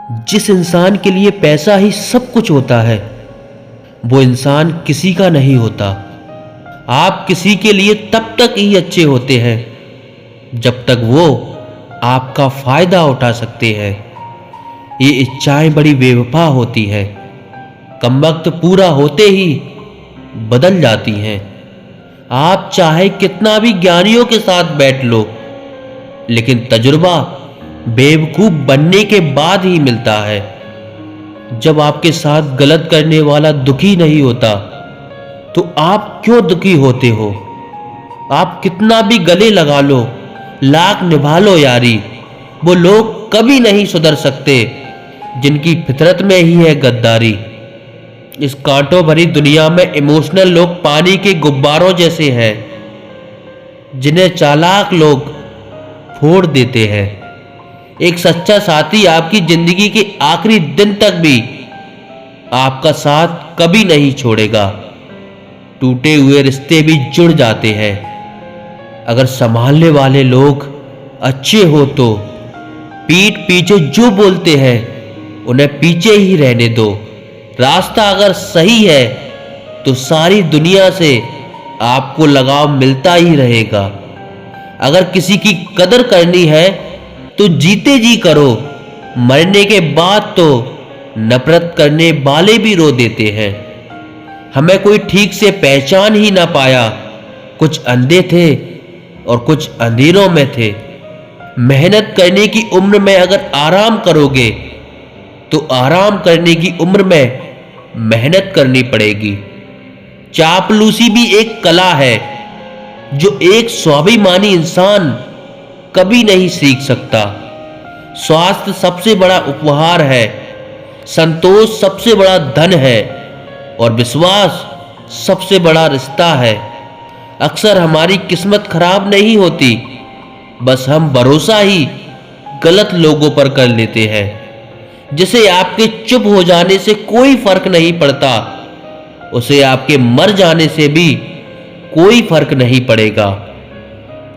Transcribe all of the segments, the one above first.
जिस इंसान के लिए पैसा ही सब कुछ होता है, वो इंसान किसी का नहीं होता। आप किसी के लिए तब तक ही अच्छे होते हैं जब तक वो आपका फायदा उठा सकते हैं। ये इच्छाएं बड़ी बेवफा होती हैं, कमबख्त पूरा होते ही बदल जाती हैं। आप चाहे कितना भी ज्ञानियों के साथ बैठ लो, लेकिन तजुर्बा बेवकूफ बनने के बाद ही मिलता है। जब आपके साथ गलत करने वाला दुखी नहीं होता, तो आप क्यों दुखी होते हो? आप कितना भी गले लगा लो, लाख निभा लो यारी, वो लोग कभी नहीं सुधर सकते जिनकी फितरत में ही है गद्दारी। इस कांटों भरी दुनिया में इमोशनल लोग पानी के गुब्बारों जैसे हैं, जिन्हें चालाक लोग फोड़ देते हैं। एक सच्चा साथी आपकी जिंदगी के आखिरी दिन तक भी आपका साथ कभी नहीं छोड़ेगा। टूटे हुए रिश्ते भी जुड़ जाते हैं। अगर संभालने वाले लोग अच्छे हो तो पीठ पीछे जो बोलते हैं उन्हें पीछे ही रहने दो। रास्ता अगर सही है तो सारी दुनिया से आपको लगाव मिलता ही रहेगा। अगर किसी की कदर करनी है तो जीते जी करो, मरने के बाद तो नफरत करने वाले भी रो देते हैं। हमें कोई ठीक से पहचान ही ना पाया, कुछ अंधे थे और कुछ अंधेरों में थे। मेहनत करने की उम्र में अगर आराम करोगे तो आराम करने की उम्र में मेहनत करनी पड़ेगी। चापलूसी भी एक कला है जो एक स्वाभिमानी इंसान कभी नहीं सीख सकता। स्वास्थ्य सबसे बड़ा उपहार है, संतोष सबसे बड़ा धन है और विश्वास सबसे बड़ा रिश्ता है। अक्सर हमारी किस्मत खराब नहीं होती, बस हम भरोसा ही गलत लोगों पर कर लेते हैं। जिसे आपके चुप हो जाने से कोई फर्क नहीं पड़ता, उसे आपके मर जाने से भी कोई फर्क नहीं पड़ेगा।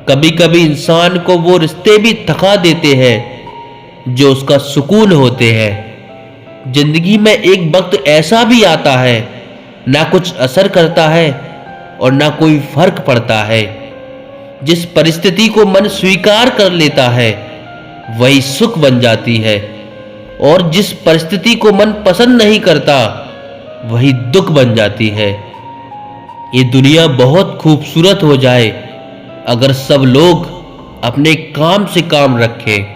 कभी कभी इंसान को वो रिश्ते भी थका देते हैं जो उसका सुकून होते हैं। जिंदगी में एक वक्त ऐसा भी आता है, ना कुछ असर करता है और ना कोई फर्क पड़ता है। जिस परिस्थिति को मन स्वीकार कर लेता है वही सुख बन जाती है, और जिस परिस्थिति को मन पसंद नहीं करता वही दुख बन जाती है। ये दुनिया बहुत खूबसूरत हो जाए अगर सब लोग अपने काम से काम रखें।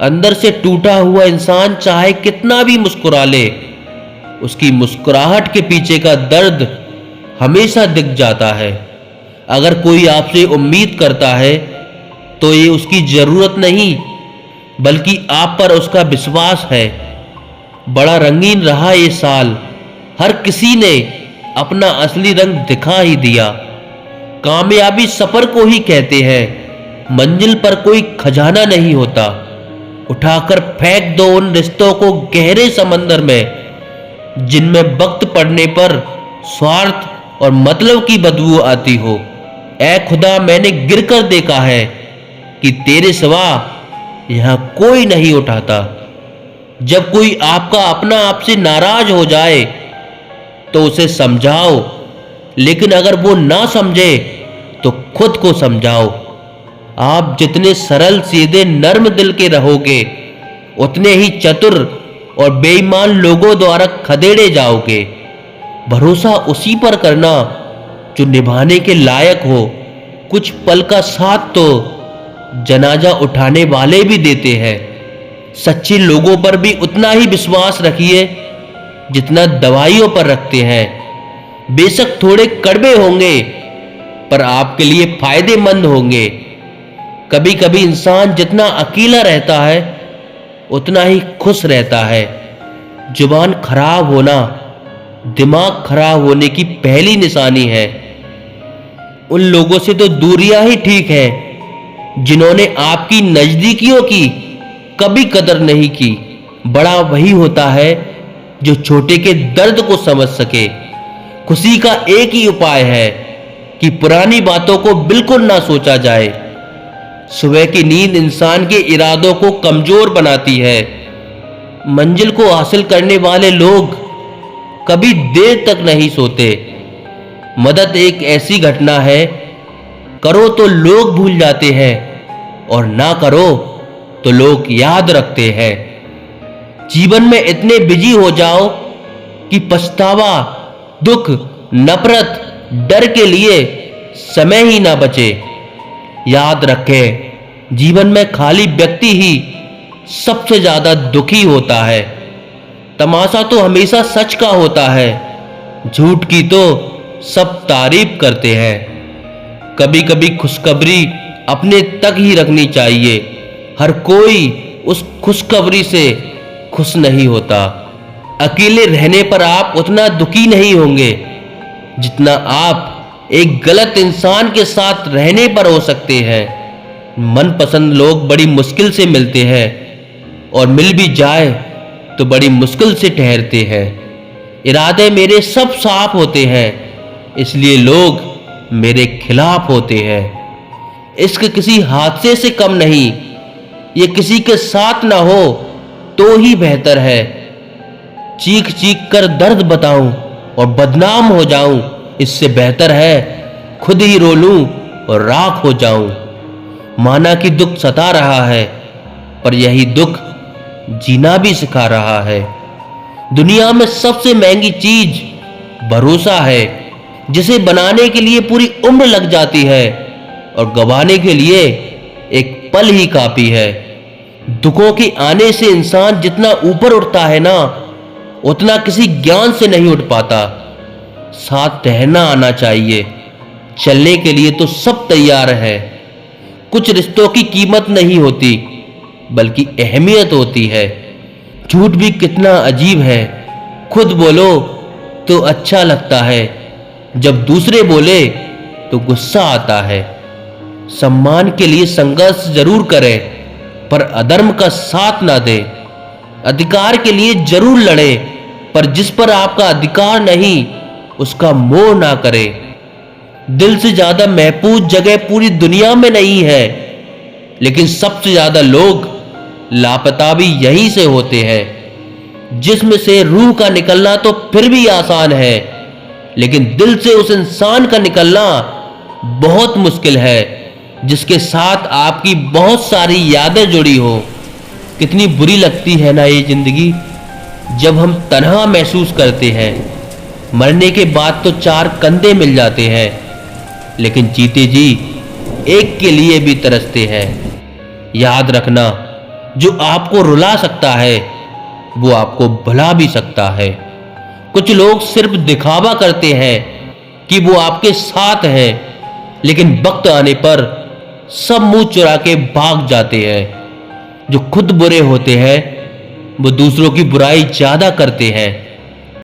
अंदर से टूटा हुआ इंसान चाहे कितना भी मुस्कुरा ले, उसकी मुस्कुराहट के पीछे का दर्द हमेशा दिख जाता है। अगर कोई आपसे उम्मीद करता है तो ये उसकी जरूरत नहीं, बल्कि आप पर उसका विश्वास है। बड़ा रंगीन रहा ये साल, हर किसी ने अपना असली रंग दिखा ही दिया। कामयाबी सफर को ही कहते हैं, मंजिल पर कोई खजाना नहीं होता। उठाकर फेंक दो उन रिश्तों को गहरे समंदर में जिनमें वक्त पड़ने पर स्वार्थ और मतलब की बदबू आती हो। ऐ खुदा, मैंने गिरकर देखा है कि तेरे सिवा यहां कोई नहीं उठाता। जब कोई आपका अपना आपसे नाराज हो जाए तो उसे समझाओ, लेकिन अगर वो ना समझे तो खुद को समझाओ। आप जितने सरल सीधे नर्म दिल के रहोगे, उतने ही चतुर और बेईमान लोगों द्वारा खदेड़े जाओगे। भरोसा उसी पर करना जो निभाने के लायक हो। कुछ पल का साथ तो जनाजा उठाने वाले भी देते हैं। सच्चे लोगों पर भी उतना ही विश्वास रखिए जितना दवाइयों पर रखते हैं। बेशक थोड़े कड़वे होंगे पर आपके लिए फायदेमंद होंगे। कभी कभी इंसान जितना अकेला रहता है उतना ही खुश रहता है। जुबान खराब होना दिमाग खराब होने की पहली निशानी है। उन लोगों से तो दूरियां ही ठीक है जिन्होंने आपकी नजदीकियों की कभी कदर नहीं की। बड़ा वही होता है जो छोटे के दर्द को समझ सके। खुशी का एक ही उपाय है कि पुरानी बातों को बिल्कुल ना सोचा जाए। सुबह की नींद इंसान के इरादों को कमजोर बनाती है। मंजिल को हासिल करने वाले लोग कभी देर तक नहीं सोते। मदद एक ऐसी घटना है, करो तो लोग भूल जाते हैं और ना करो तो लोग याद रखते हैं। जीवन में इतने बिजी हो जाओ कि पछतावा, दुख, नफरत, डर के लिए समय ही ना बचे। याद रखें, जीवन में खाली व्यक्ति ही सबसे ज्यादा दुखी होता है। तमाशा तो हमेशा सच का होता है, झूठ की तो सब तारीफ करते हैं। कभी कभी खुशखबरी अपने तक ही रखनी चाहिए। हर कोई उस खुशखबरी से खुश नहीं होता। अकेले रहने पर आप उतना दुखी नहीं होंगे जितना आप एक गलत इंसान के साथ रहने पर हो सकते हैं। मनपसंद लोग बड़ी मुश्किल से मिलते हैं और मिल भी जाए तो बड़ी मुश्किल से ठहरते हैं। इरादे मेरे सब साफ होते हैं, इसलिए लोग मेरे खिलाफ होते हैं। इश्क किसी हादसे से कम नहीं, ये किसी के साथ ना हो तो ही बेहतर है। चीख चीख कर दर्द बताऊं और बदनाम हो जाऊं, इससे बेहतर है खुद ही रो लूं और राख हो जाऊं। माना कि दुख सता रहा है, पर यही दुख जीना भी सिखा रहा है। दुनिया में सबसे महंगी चीज भरोसा है, जिसे बनाने के लिए पूरी उम्र लग जाती है और गंवाने के लिए एक पल ही काफी है। दुखों के आने से इंसान जितना ऊपर उठता है ना, उतना किसी ज्ञान से नहीं उठ पाता। साथ रहना आना चाहिए, चलने के लिए तो सब तैयार है। कुछ रिश्तों की कीमत नहीं होती, बल्कि अहमियत होती है। झूठ भी कितना अजीब है, खुद बोलो तो अच्छा लगता है, जब दूसरे बोले तो गुस्सा आता है। सम्मान के लिए संघर्ष जरूर करें, पर अधर्म का साथ ना दें। अधिकार के लिए जरूर लड़ें, पर जिस पर आपका अधिकार नहीं उसका मोह ना करें। दिल से ज्यादा महफूज जगह पूरी दुनिया में नहीं है, लेकिन सबसे ज्यादा लोग लापता भी यहीं से होते हैं। जिस्म से रूह का निकलना तो फिर भी आसान है, लेकिन दिल से उस इंसान का निकलना बहुत मुश्किल है जिसके साथ आपकी बहुत सारी यादें जुड़ी हो। कितनी बुरी लगती है ना ये जिंदगी, जब हम तन्हा महसूस करते हैं। मरने के बाद तो चार कंधे मिल जाते हैं, लेकिन जीते जी एक के लिए भी तरसते हैं। याद रखना, जो आपको रुला सकता है वो आपको भुला भी सकता है। कुछ लोग सिर्फ दिखावा करते हैं कि वो आपके साथ हैं, लेकिन वक्त आने पर सब मुंह चुरा के भाग जाते हैं। जो खुद बुरे होते हैं वो दूसरों की बुराई ज्यादा करते हैं।